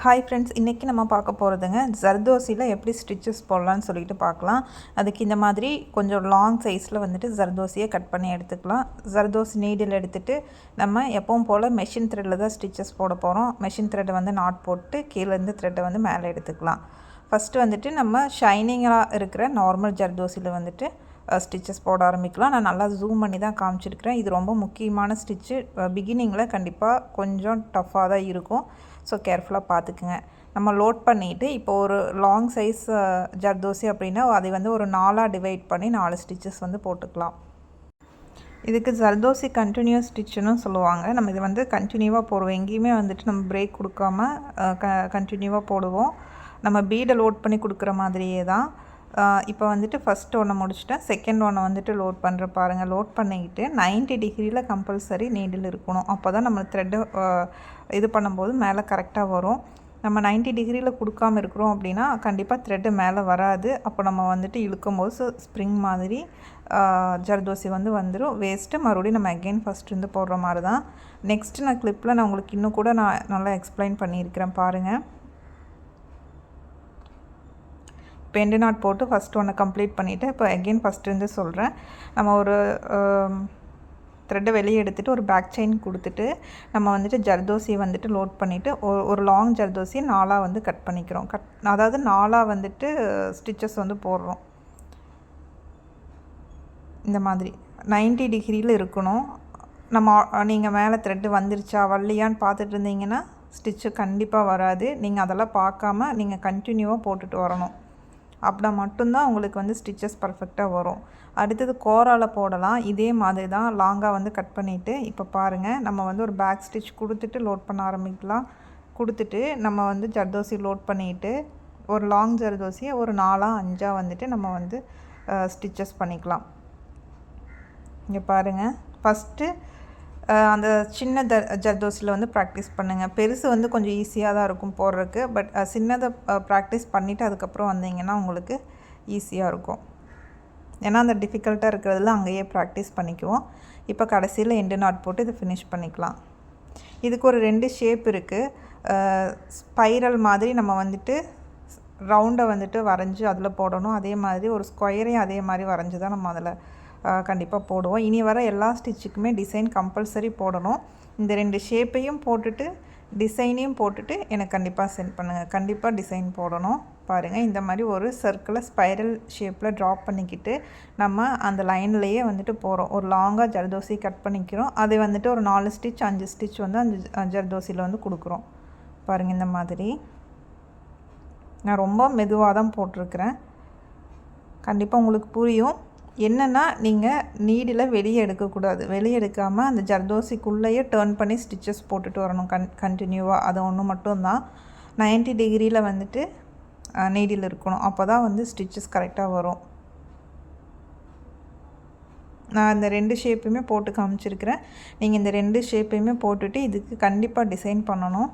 Hi friends, இன்றைக்கி நம்ம பார்க்க போகிறதுங்க ஜர்தோசியில் எப்படி ஸ்டிச்சஸ் போடலான்னு சொல்லிட்டு பார்க்கலாம். அதுக்கு இந்த மாதிரி கொஞ்சம் லாங் சைஸில் வந்துட்டு ஜர்தோசியை கட் பண்ணி எடுத்துக்கலாம். ஜர்தோசி நீடில் எடுத்துகிட்டு நம்ம எப்பவும் போல் மெஷின் த்ரெட்டில் தான் ஸ்டிச்சஸ் போட போகிறோம். மெஷின் த்ரெட்டை வந்து நாட் போட்டு கீழேருந்து த்ரெட்டை வந்து மேலே எடுத்துக்கலாம். ஃபஸ்ட்டு வந்துட்டு நம்ம ஷைனிங்காக இருக்கிற நார்மல் ஜர்தோசியில் வந்துட்டு ஸ்டிச்சஸ் போட ஆரம்பிக்கலாம். நான் நல்லா ஜூம் பண்ணி தான் காமிச்சிருக்கிறேன். இது ரொம்ப முக்கியமான ஸ்டிச்சு. பிகினிங்கில் கண்டிப்பாக கொஞ்சம் டஃப்பாக தான் இருக்கும். ஸோ கேர்ஃபுல்லாக பார்த்துக்குங்க. நம்ம லோட் பண்ணிவிட்டு இப்போ ஒரு லாங் சைஸ் ஜர்தோசி அப்படின்னா அதை வந்து ஒரு 4ஆக டிவைட் பண்ணி 4 ஸ்டிச்சஸ் வந்து போட்டுக்கலாம். இதுக்கு ஜர்தோசி கண்டினியூஸ் ஸ்டிச்சுன்னு சொல்லுவாங்க. நம்ம இது வந்து கண்டினியூவாக போடுவோம். எங்கேயுமே வந்துட்டு நம்ம பிரேக் கொடுக்காம கண்டினியூவாக போடுவோம். நம்ம பீடை லோட் பண்ணி கொடுக்குற மாதிரியே தான். இப்போ வந்துட்டு ஃபஸ்ட் ஒன்று முடிச்சுட்டேன். செகண்ட் ஒன்று வந்துட்டு லோட் பண்ணுற பாருங்கள். லோட் பண்ணிக்கிட்டு 90 டிகிரியில் கம்பல்சரி நீடில் இருக்கணும். அப்போ தான் நம்ம த்ரெட்டு இது பண்ணும்போது மேலே கரெக்டாக வரும். நம்ம 90 டிகிரியில் கொடுக்காமல் இருக்கிறோம் அப்படின்னா கண்டிப்பாக த்ரெட்டு மேலே வராது. அப்போ நம்ம வந்துட்டு இழுக்கும் போது ஸ்ப்ரிங் மாதிரி ஜர்தோசி வந்து வந்துடும். வேஸ்ட்டு. மறுபடியும் நம்ம அகெயின் ஃபஸ்ட்டு போடுற மாதிரி தான். நெக்ஸ்ட்டு நான் கிளிப்பில் நான் உங்களுக்கு இன்னும் கூட நான் நல்லா எக்ஸ்பிளைன் பண்ணியிருக்கிறேன் பாருங்கள். இப்போ எண்டு நாட் போட்டு ஃபஸ்ட்டு ஒன்று கம்ப்ளீட் பண்ணிவிட்டு இப்போ அகெயின் ஃபஸ்ட்டு சொல்கிறேன். நம்ம ஒரு த்ரெட்டை வெளியே எடுத்துகிட்டு ஒரு பேக் செயின் கொடுத்துட்டு நம்ம வந்துட்டு ஜர்தோசி வந்துட்டு லோட் பண்ணிவிட்டு ஒரு லாங் ஜர்தோசியை 4ஆக வந்து கட் பண்ணிக்கிறோம். அதாவது 4ஆக வந்துட்டு ஸ்டிச்சஸ் வந்து போடுறோம். இந்த மாதிரி 90 டிகிரியில் இருக்கணும். நீங்கள் மேலே த்ரெட்டு வந்துருச்சா வரலையான்னு பார்த்துட்டு இருந்தீங்கன்னா ஸ்டிச்சு கண்டிப்பாக வராது. நீங்கள் அதெல்லாம் பார்க்காம நீங்கள் கண்டினியூவாக போட்டுட்டு வரணும். அப்படின்னா மட்டும்தான் உங்களுக்கு வந்து ஸ்டிச்சஸ் பர்ஃபெக்டாக வரும். அடுத்தது கோரால் போடலாம். இதே மாதிரி தான் லாங்காக வந்து கட் பண்ணிவிட்டு இப்போ பாருங்கள், நம்ம வந்து ஒரு பேக் ஸ்டிச் கொடுத்துட்டு லோட் பண்ண ஆரம்பிக்கலாம். கொடுத்துட்டு நம்ம வந்து ஜர்தோசி லோட் பண்ணிவிட்டு ஒரு லாங் ஜர்தோசியை ஒரு 4ஆக 5ஆக வந்துட்டு நம்ம வந்து ஸ்டிச்சஸ் பண்ணிக்கலாம். இங்கே பாருங்கள், ஃபஸ்ட்டு அந்த சின்ன ஜர்தோசியில் வந்து ப்ராக்டிஸ் பண்ணுங்கள். பெருசு வந்து கொஞ்சம் ஈஸியாக தான் இருக்கும் போடுறதுக்கு. பட் சின்னதை ப்ராக்டிஸ் பண்ணிவிட்டு அதுக்கப்புறம் வந்தீங்கன்னா உங்களுக்கு ஈஸியாக இருக்கும். ஏன்னா அந்த டிஃபிகல்ட்டாக இருக்கிறதுல அங்கேயே ப்ராக்டிஸ் பண்ணிக்குவோம். இப்போ கடைசியில் எண்டு நாட் போட்டு இதை ஃபினிஷ் பண்ணிக்கலாம். இதுக்கு ஒரு 2 ஷேப் இருக்குது. ஸ்பைரல் மாதிரி நம்ம வந்துட்டு ரவுண்டை வந்துட்டு வரைஞ்சி அதில் போடணும். அதே மாதிரி ஒரு ஸ்கொயரையும் அதே மாதிரி வரைஞ்சி தான் நம்ம அதில் கண்டிப்பாக போடுவோம். இனி வர எல்லா ஸ்டிச்சுக்குமே டிசைன் கம்பல்சரி போடணும். இந்த 2 ஷேப்பையும் போட்டுட்டு டிசைனையும் போட்டுட்டு எனக்கு கண்டிப்பாக சென்ட் பண்ணுங்கள். கண்டிப்பாக டிசைன் போடணும். பாருங்கள், இந்த மாதிரி ஒரு சர்க்கிளை ஸ்பைரல் ஷேப்பில் ட்ராப் பண்ணிக்கிட்டு நம்ம அந்த லைன்லேயே வந்துட்டு போகிறோம். ஒரு லாங்காக ஜர்தோசி கட் பண்ணிக்கிறோம். அதை வந்துட்டு ஒரு 4 ஸ்டிச் 5 ஸ்டிச் வந்து அந்த ஜர்தோசியில் வந்து கொடுக்குறோம். பாருங்கள், இந்த மாதிரி நான் ரொம்ப மெதுவாக தான் போட்டிருக்கிறேன். கண்டிப்பாக உங்களுக்கு புரியும். என்னென்னா, நீங்கள் நீடில் வெளியே எடுக்கக்கூடாது. வெளியே எடுக்காமல் அந்த ஜர்தோசிக்குள்ளேயே டேர்ன் பண்ணி ஸ்டிச்சஸ் போட்டுட்டு வரணும் கண்டினியூவாக. அது ஒன்று மட்டும்தான். 90 டிகிரியில் வந்துட்டு நீடில் இருக்கணும். அப்போ தான் வந்து ஸ்டிச்சஸ் கரெக்டாக வரும். நான் இந்த 2 ஷேப்பையுமே போட்டு காமிச்சிருக்கிறேன். நீங்கள் இந்த 2 ஷேப்பையுமே போட்டுட்டு இதுக்கு கண்டிப்பாக டிசைன் பண்ணணும்.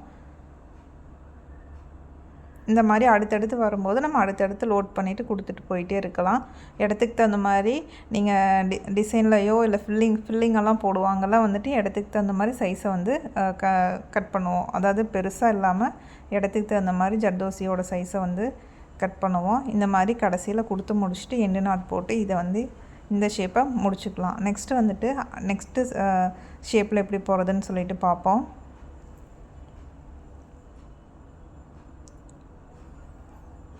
இந்த மாதிரி அடுத்தடுத்து வரும்போது நம்ம அடுத்தடுத்து லோட் பண்ணிவிட்டு கொடுத்துட்டு போயிட்டே இருக்கலாம். இடத்துக்கு தகுந்த மாதிரி நீங்கள் டிசைன்லையோ இல்லை ஃபில்லிங்கெல்லாம் போடுவாங்கள்ல வந்துட்டு இடத்துக்கு தகுந்த மாதிரி சைஸை வந்து கட் பண்ணுவோம். அதாவது பெருசாக இல்லாமல் இடத்துக்கு தகுந்த மாதிரி ஜர்தோசியோட சைஸை வந்து கட் பண்ணுவோம். இந்த மாதிரி கடைசியில் கொடுத்து முடிச்சுட்டு எண்டு நாட் போட்டு இதை வந்து இந்த ஷேப்பை முடிச்சுக்கலாம். நெக்ஸ்ட்டு ஷேப்பில் எப்படி போகிறதுன்னு சொல்லிட்டு பார்ப்போம்.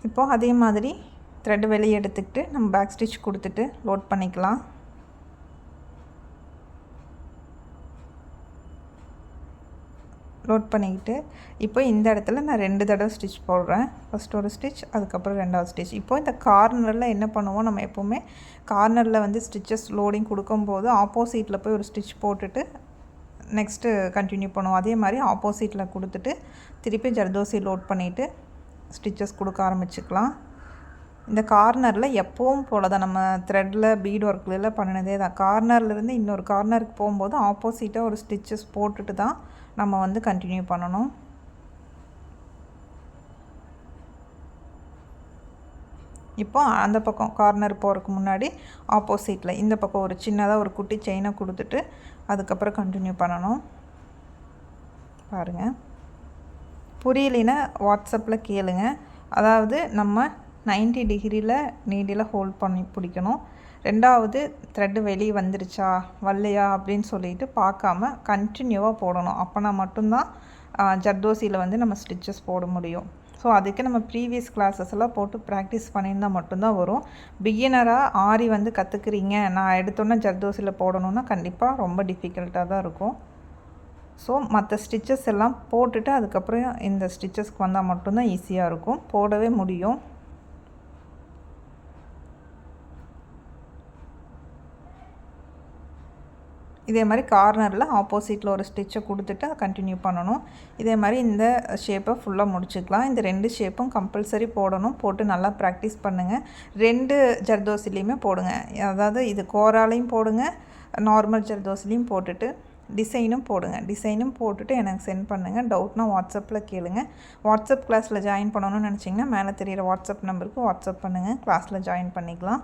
இப்போது அதே மாதிரி த்ரெட் வெளியே எடுத்துக்கிட்டு நம்ம பேக் ஸ்டிச் கொடுத்துட்டு லோட் பண்ணிக்கலாம். லோட் பண்ணிக்கிட்டு இப்போ இந்த இடத்துல நான் 2 தடவை ஸ்டிச் போடுறேன். ஃபஸ்ட் ஒரு ஸ்டிச், அதுக்கப்புறம் 2வது ஸ்டிச். இப்போது இந்த கார்னரில் என்ன பண்ணுவோம், நம்ம எப்போவுமே கார்னரில் வந்து ஸ்டிச்சஸ் லோடிங் கொடுக்கும்போது ஆப்போசிட்டில் போய் ஒரு ஸ்டிச் போட்டுட்டு நெக்ஸ்ட்டு கண்டினியூ பண்ணுவோம். அதே மாதிரி ஆப்போசிட்டில் கொடுத்துட்டு திருப்பி ஜர்தோசி லோட் பண்ணிவிட்டு ஸ்டிச்சஸ் கொடுக்க ஆரம்பிச்சுக்கலாம். இந்த கார்னரில் எப்பவும் போல தான் நம்ம த்ரெட்டில் பீட் ஒர்க்கில் பண்ணினதே தான். கார்னர்லேருந்து இன்னொரு கார்னருக்கு போகும்போது ஆப்போசிட்டாக ஒரு ஸ்டிச்சஸ் போட்டுட்டு தான் நம்ம வந்து கண்டினியூ பண்ணணும். இப்போ அந்த பக்கம் கார்னர் போகிறதுக்கு முன்னாடி ஆப்போசிட்டில் இந்த பக்கம் ஒரு சின்னதாக ஒரு குட்டி செயினை கொடுத்துட்டு அதுக்கப்புறம் கண்டினியூ பண்ணணும். பாருங்கள், புரியலைன்னா வாட்ஸ்அப்பில் கேளுங்க. அதாவது நம்ம 90 டிகிரியில் நீடில் ஹோல்ட் பண்ணி பிடிக்கணும். 2வது த்ரெட்டு வெளியே வந்துருச்சா வரலையா அப்படின்னு சொல்லிட்டு பார்க்காம கண்டினியூவாக போடணும். அப்போனா மட்டும்தான் ஜர்தோசியில் வந்து நம்ம ஸ்டிச்சஸ் போட முடியும். ஸோ அதுக்கு நம்ம ப்ரீவியஸ் கிளாஸஸ் எல்லாம் போட்டு ப்ராக்டிஸ் பண்ணியிருந்தால் மட்டும்தான் வரும். பிகினராக ஆரி வந்து கற்றுக்குறீங்க, நான் எடுத்தோன்னே ஜர்தோசியில் போடணுன்னா கண்டிப்பாக ரொம்ப டிஃபிகல்ட்டாக தான் இருக்கும். ஸோ மற்ற ஸ்டிச்சஸ் எல்லாம் போட்டுட்டு அதுக்கப்புறம் இந்த ஸ்டிச்சஸ்க்கு வந்தால் மட்டும்தான் ஈஸியாக இருக்கும், போடவே முடியும். இதே மாதிரி கார்னரில் ஆப்போசிட்டில் ஒரு ஸ்டிச்சை கொடுத்துட்டு அதை கண்டினியூ பண்ணணும். இதே மாதிரி இந்த ஷேப்பை ஃபுல்லாக முடிச்சுக்கலாம். இந்த 2 ஷேப்பும் கம்பல்சரி போடணும். போட்டு நல்லா ப்ராக்டிஸ் பண்ணுங்கள். 2 ஜர்தோசிலையுமே போடுங்க. அதாவது இது கோராலையும் போடுங்க, நார்மல் ஜர்தோசிலையும் போட்டுட்டு டிசைனும் போடுங்க. டிசைனும் போட்டுட்டு எனக்கு சென்ட் பண்ணுங்கள். டவுட்னா வாட்ஸ்அப்பில் கேளுங்க. வாட்ஸ்அப் கிளாஸில் ஜாயின் பண்ணணும்னு நினச்சிங்கன்னா மேலே தெரியிற வாட்ஸ்அப் நம்பருக்கு வாட்ஸ்அப் பண்ணுங்கள், கிளாஸில் ஜாயின் பண்ணிக்கலாம்.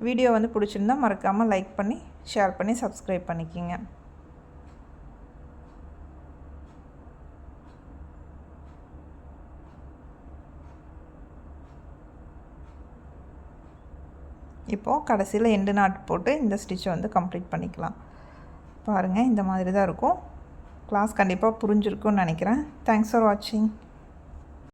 வீடியோ வந்து பிடிச்சிருந்தா மறக்காமல் லைக் பண்ணி ஷேர் பண்ணி சப்ஸ்கிரைப் பண்ணிக்கிங்க. இப்போது கடைசியில் எண்டு நாட் போட்டு இந்த ஸ்டிச்சை வந்து கம்ப்ளீட் பண்ணிக்கலாம். பாருங்கள், இந்த மாதிரி தான் இருக்கும். கிளாஸ் கண்டிப்பாக புரிஞ்சிருக்கும்னு நினைக்கிறேன். தேங்க்ஸ் ஃபார் வாட்சிங்.